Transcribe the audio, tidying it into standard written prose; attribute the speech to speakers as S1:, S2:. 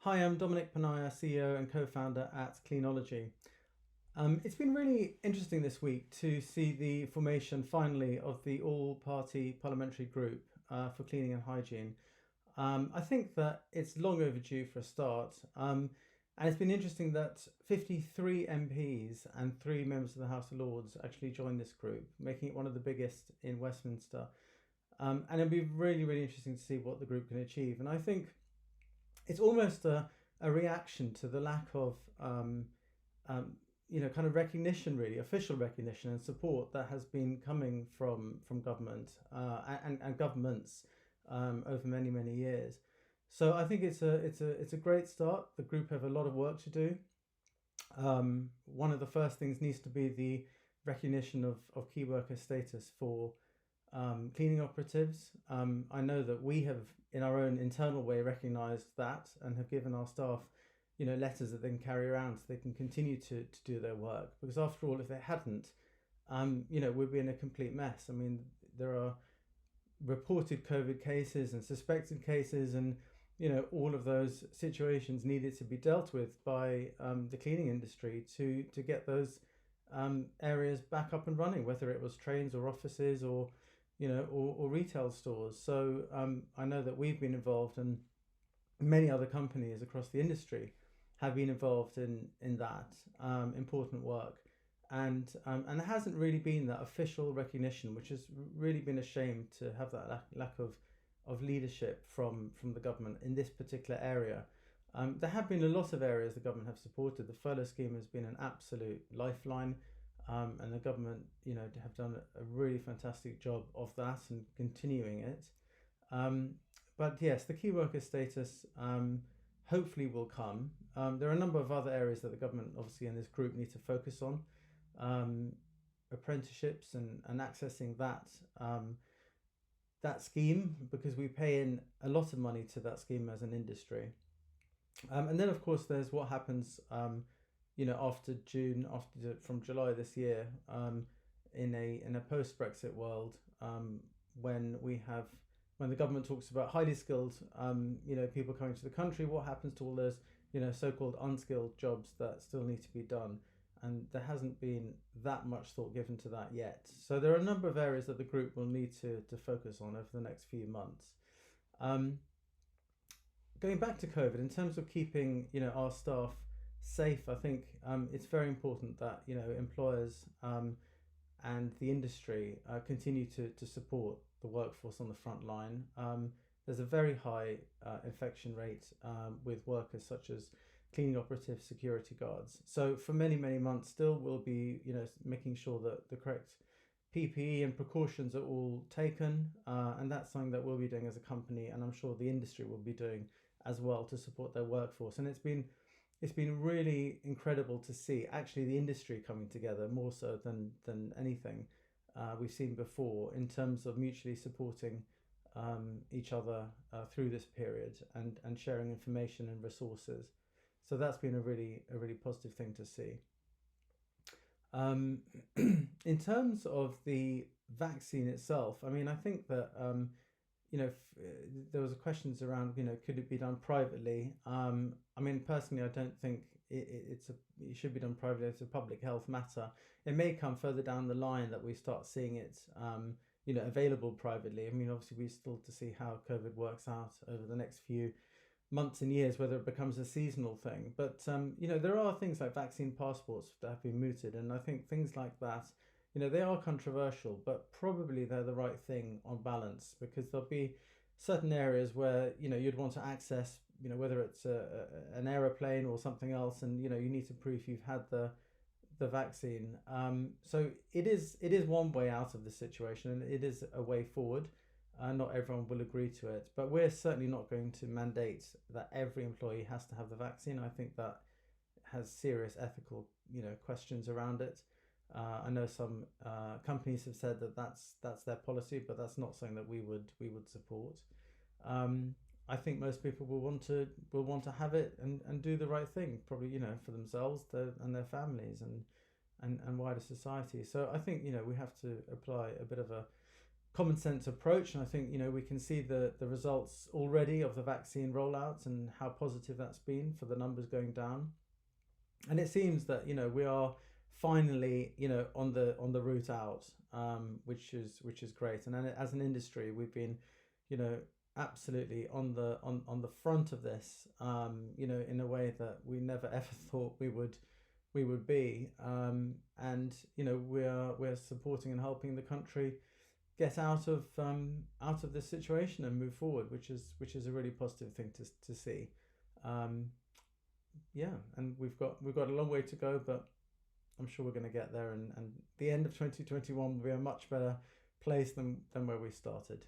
S1: Hi, I'm Dominic Ponniah, CEO and co-founder at Cleanology. It's been really interesting this week to see the formation finally of the all-party parliamentary group for cleaning and hygiene. I think that it's long overdue for a start. And it's been interesting that 53 MPs and 3 members of the House of Lords actually joined this group, making it one of the biggest in Westminster. And it'll be really, really interesting to see what the group can achieve. And I think it's almost a reaction to the lack of kind of recognition, really official recognition and support that has been coming from government and governments over many years. So I think it's a great start. The group have a lot of work to do. One of the first things needs to be the recognition of key worker status for cleaning operatives. I know that we have, in our own internal way, recognised that and have given our staff, letters that they can carry around so they can continue to do their work. Because after all, if they hadn't, we'd be in a complete mess. I mean, there are reported COVID cases and suspected cases, and all of those situations needed to be dealt with by the cleaning industry to get those areas back up and running, whether it was trains or offices or or retail stores. So I know that we've been involved, and many other companies across the industry have been involved in that important work. And there hasn't really been that official recognition, which has really been a shame to have that lack of leadership from the government in this particular area. There have been a lot of areas the government have supported. The furlough scheme has been an absolute lifeline. And the government, have done a really fantastic job of that and continuing it. But yes, the key worker status hopefully will come. There are a number of other areas that the government, obviously, in this group need to focus on. Apprenticeships and accessing that scheme, because we pay in a lot of money to that scheme as an industry. And then, of course, there's what happens after June, from July this year, in a post-Brexit world, when the government talks about highly skilled, people coming to the country, what happens to all those, so-called unskilled jobs that still need to be done? And there hasn't been that much thought given to that yet. So there are a number of areas that the group will need to focus on over the next few months. Going back to COVID, in terms of keeping, our staff safe, I think it's very important that employers and the industry continue to support the workforce on the front line. There's a very high infection rate with workers such as cleaning operatives, security guards. So for many months still, we'll be making sure that the correct PPE and precautions are all taken, and that's something that we'll be doing as a company, and I'm sure the industry will be doing as well to support their workforce. And it's been really incredible to see actually the industry coming together more so than anything we've seen before, in terms of mutually supporting each other through this period and sharing information and resources. So that's been a really positive thing to see. In terms of the vaccine itself, I mean, I think that there was questions around, could it be done privately? I mean, personally, I don't think it should be done privately. It's a public health matter. It may come further down the line that we start seeing it, available privately. I mean, obviously, we still to see how COVID works out over the next few months and years, whether it becomes a seasonal thing. But there are things like vaccine passports that have been mooted, and I think things like that, they are controversial, but probably they're the right thing on balance, because there'll be certain areas where you'd want to access, whether it's an aeroplane or something else, and you need to prove you've had the vaccine. So it is one way out of the situation, and it is a way forward. Not everyone will agree to it, but we're certainly not going to mandate that every employee has to have the vaccine. I think that has serious ethical, questions around it. I know some companies have said that that's their policy, but that's not something that we would support. I think most people will want to have it and do the right thing, probably for themselves and their families and wider society. So I think we have to apply a bit of a common sense approach, and I think we can see the results already of the vaccine rollouts and how positive that's been for the numbers going down. And it seems that we are finally on the route out, which is great. And as an industry, we've been absolutely on the front of this, in a way that we never ever thought we would be, and we're supporting and helping the country get out of this situation and move forward, which is a really positive thing to see. And we've got a long way to go, but I'm sure we're going to get there, and the end of 2021 will be a much better place than where we started.